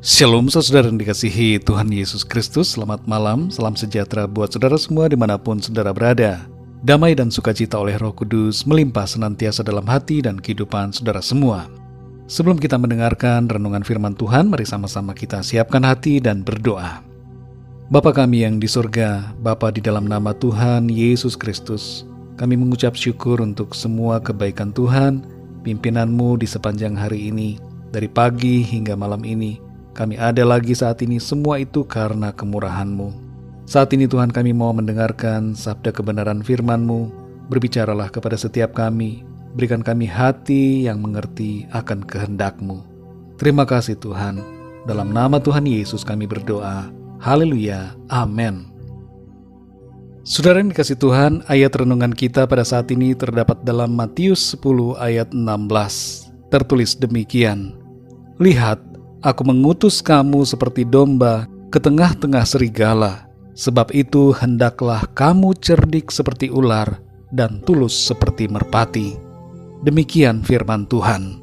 Shalom saudara yang dikasihi Tuhan Yesus Kristus. Selamat malam, salam sejahtera buat saudara semua dimanapun saudara berada. Damai dan sukacita oleh Roh Kudus melimpah senantiasa dalam hati dan kehidupan saudara semua. Sebelum kita mendengarkan renungan firman Tuhan, mari sama-sama kita siapkan hati dan berdoa. Bapa kami yang di surga, Bapa di dalam nama Tuhan Yesus Kristus, kami mengucap syukur untuk semua kebaikan Tuhan, pimpinanmu di sepanjang hari ini, dari pagi hingga malam ini. Kami ada lagi saat ini, semua itu karena kemurahan-Mu. Saat ini Tuhan, kami mau mendengarkan sabda kebenaran firman-Mu. Berbicaralah kepada setiap kami, berikan kami hati yang mengerti akan kehendak-Mu. Terima kasih Tuhan, dalam nama Tuhan Yesus kami berdoa. Haleluya, amin. Saudara yang dikasih Tuhan, ayat renungan kita pada saat ini terdapat dalam Matius 10 ayat 16. Tertulis demikian, "Lihat, Aku mengutus kamu seperti domba ke tengah-tengah serigala. Sebab itu hendaklah kamu cerdik seperti ular dan tulus seperti merpati." Demikian firman Tuhan.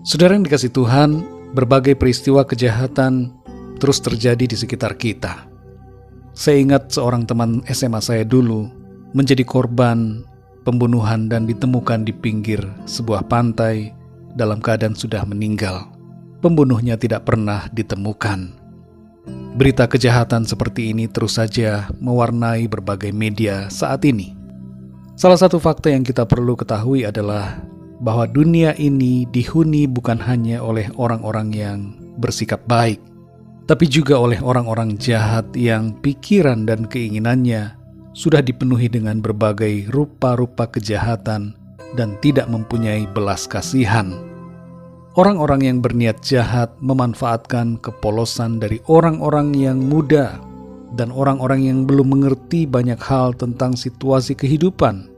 Saudara yang dikasih Tuhan, berbagai peristiwa kejahatan terus terjadi di sekitar kita. Saya ingat seorang teman SMA saya dulu menjadi korban pembunuhan dan ditemukan di pinggir sebuah pantai dalam keadaan sudah meninggal. Pembunuhnya tidak pernah ditemukan. Berita kejahatan seperti ini terus saja mewarnai berbagai media saat ini. Salah satu fakta yang kita perlu ketahui adalah bahwa dunia ini dihuni bukan hanya oleh orang-orang yang bersikap baik, tapi juga oleh orang-orang jahat yang pikiran dan keinginannya sudah dipenuhi dengan berbagai rupa-rupa kejahatan dan tidak mempunyai belas kasihan. Orang-orang yang berniat jahat memanfaatkan kepolosan dari orang-orang yang muda dan orang-orang yang belum mengerti banyak hal tentang situasi kehidupan.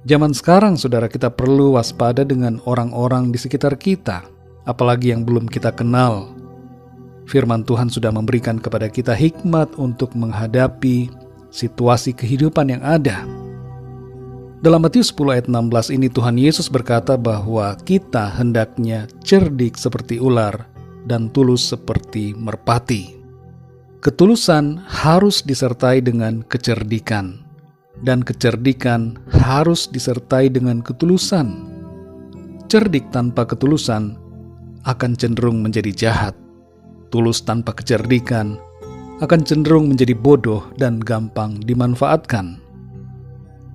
Zaman sekarang, saudara, kita perlu waspada dengan orang-orang di sekitar kita, apalagi yang belum kita kenal. Firman Tuhan sudah memberikan kepada kita hikmat untuk menghadapi situasi kehidupan yang ada. Dalam Matius 10 ayat 16 ini Tuhan Yesus berkata bahwa kita hendaknya cerdik seperti ular dan tulus seperti merpati. Ketulusan harus disertai dengan kecerdikan, dan kecerdikan harus disertai dengan ketulusan. Cerdik tanpa ketulusan akan cenderung menjadi jahat. Tulus tanpa kecerdikan akan cenderung menjadi bodoh dan gampang dimanfaatkan.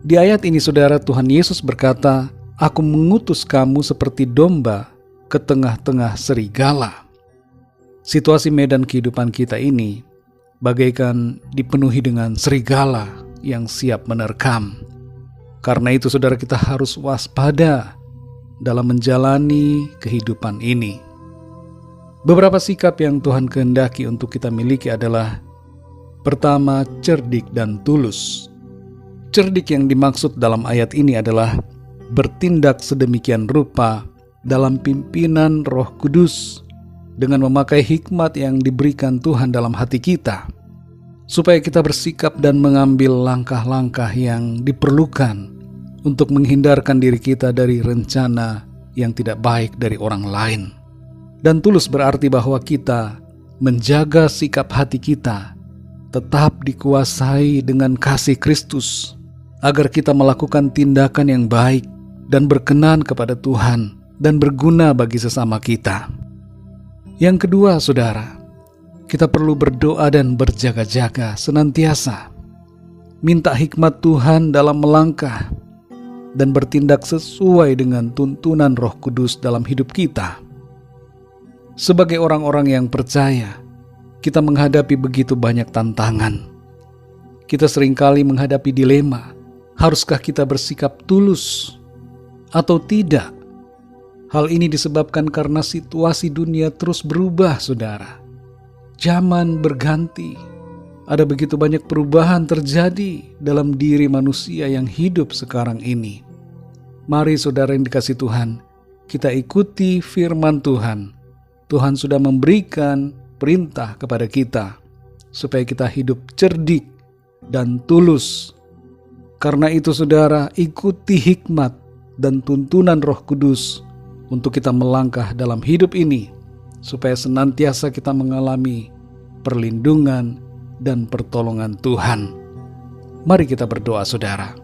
Di ayat ini, saudara, Tuhan Yesus berkata, "Aku mengutus kamu seperti domba ke tengah-tengah serigala." Situasi medan kehidupan kita ini bagaikan dipenuhi dengan serigala yang siap menerkam. Karena itu, saudara, kita harus waspada dalam menjalani kehidupan ini. Beberapa sikap yang Tuhan kehendaki untuk kita miliki adalah: pertama, cerdik dan tulus. Cerdik yang dimaksud dalam ayat ini adalah bertindak sedemikian rupa dalam pimpinan Roh Kudus dengan memakai hikmat yang diberikan Tuhan dalam hati kita, supaya kita bersikap dan mengambil langkah-langkah yang diperlukan untuk menghindarkan diri kita dari rencana yang tidak baik dari orang lain. Dan tulus berarti bahwa kita menjaga sikap hati kita tetap dikuasai dengan kasih Kristus, agar kita melakukan tindakan yang baik dan berkenan kepada Tuhan dan berguna bagi sesama kita. Yang kedua, saudara, kita perlu berdoa dan berjaga-jaga senantiasa. Minta hikmat Tuhan dalam melangkah dan bertindak sesuai dengan tuntunan Roh Kudus dalam hidup kita. Sebagai orang-orang yang percaya, kita menghadapi begitu banyak tantangan. Kita seringkali menghadapi dilema. Haruskah kita bersikap tulus atau tidak? Hal ini disebabkan karena situasi dunia terus berubah, saudara. Zaman berganti. Ada begitu banyak perubahan terjadi dalam diri manusia yang hidup sekarang ini. Mari, saudara yang dikasih Tuhan, kita ikuti firman Tuhan. Tuhan sudah memberikan perintah kepada kita supaya kita hidup cerdik dan tulus. Karena itu, saudara, ikuti hikmat dan tuntunan Roh Kudus untuk kita melangkah dalam hidup ini supaya senantiasa kita mengalami perlindungan dan pertolongan Tuhan. Mari kita berdoa, saudara.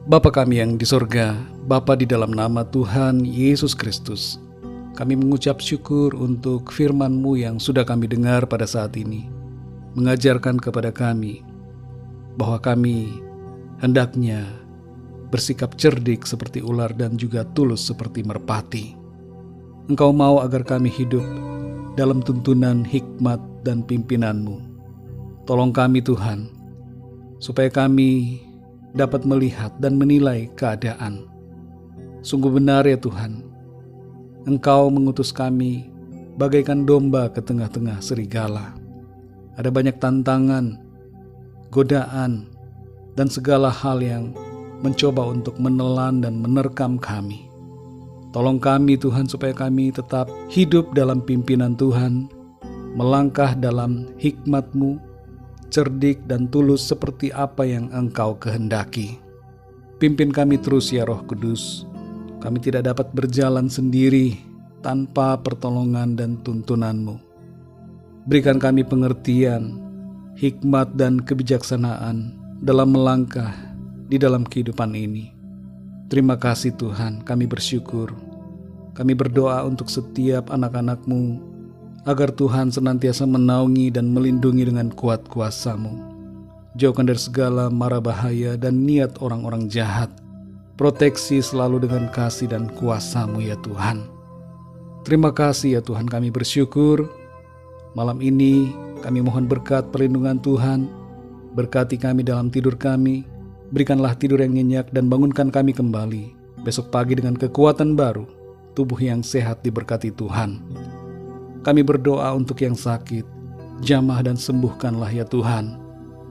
Bapa kami yang di sorga, Bapa di dalam nama Tuhan Yesus Kristus, kami mengucap syukur untuk firman-Mu yang sudah kami dengar pada saat ini, mengajarkan kepada kami bahwa kami hendaknya bersikap cerdik seperti ular dan juga tulus seperti merpati. Engkau mau agar kami hidup dalam tuntunan hikmat dan pimpinan-Mu. Tolong kami Tuhan, supaya kami dapat melihat dan menilai keadaan. Sungguh benar ya Tuhan, Engkau mengutus kami bagaikan domba ke tengah-tengah serigala. Ada banyak tantangan, godaan, dan segala hal yang mencoba untuk menelan dan menerkam kami. Tolong kami Tuhan supaya kami tetap hidup dalam pimpinan Tuhan, melangkah dalam hikmat-Mu, cerdik dan tulus seperti apa yang Engkau kehendaki. Pimpin kami terus ya Roh Kudus. Kami tidak dapat berjalan sendiri tanpa pertolongan dan tuntunan-Mu. Berikan kami pengertian, hikmat dan kebijaksanaan dalam melangkah di dalam kehidupan ini. Terima kasih Tuhan, kami bersyukur. Kami berdoa untuk setiap anak-anak-Mu, agar Tuhan senantiasa menaungi dan melindungi dengan kuat kuasa-Mu. Jauhkan dari segala mara bahaya dan niat orang-orang jahat. Proteksi selalu dengan kasih dan kuasa-Mu ya Tuhan. Terima kasih ya Tuhan, kami bersyukur. Malam ini kami mohon berkat perlindungan Tuhan. Berkati kami dalam tidur kami. Berikanlah tidur yang nyenyak dan bangunkan kami kembali besok pagi dengan kekuatan baru. Tubuh yang sehat diberkati Tuhan. Kami berdoa untuk yang sakit, jamah dan sembuhkanlah ya Tuhan.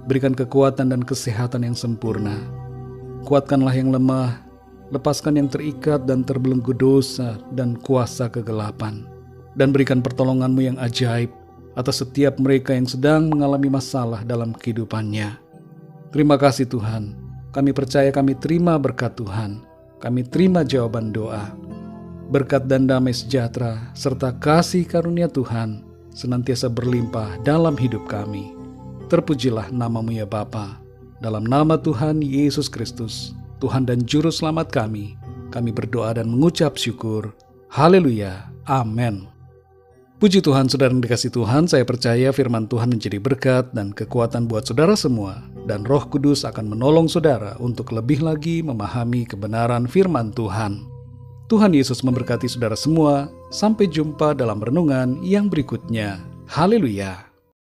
Berikan kekuatan dan kesehatan yang sempurna. Kuatkanlah yang lemah, lepaskan yang terikat dan terbelenggu dosa dan kuasa kegelapan. Dan berikan pertolongan-Mu yang ajaib atas setiap mereka yang sedang mengalami masalah dalam kehidupannya. Terima kasih Tuhan, kami percaya kami terima berkat Tuhan. Kami terima jawaban doa. Berkat dan damai sejahtera serta kasih karunia Tuhan senantiasa berlimpah dalam hidup kami. Terpujilah nama-Mu ya Bapa. Dalam nama Tuhan Yesus Kristus, Tuhan dan Juru Selamat kami berdoa dan mengucap syukur. Haleluya. Amin. Puji Tuhan, saudara yang dikasihi Tuhan, saya percaya firman Tuhan menjadi berkat dan kekuatan buat saudara semua. Dan Roh Kudus akan menolong saudara untuk lebih lagi memahami kebenaran firman Tuhan. Tuhan Yesus memberkati saudara semua. Sampai jumpa dalam renungan yang berikutnya. Haleluya.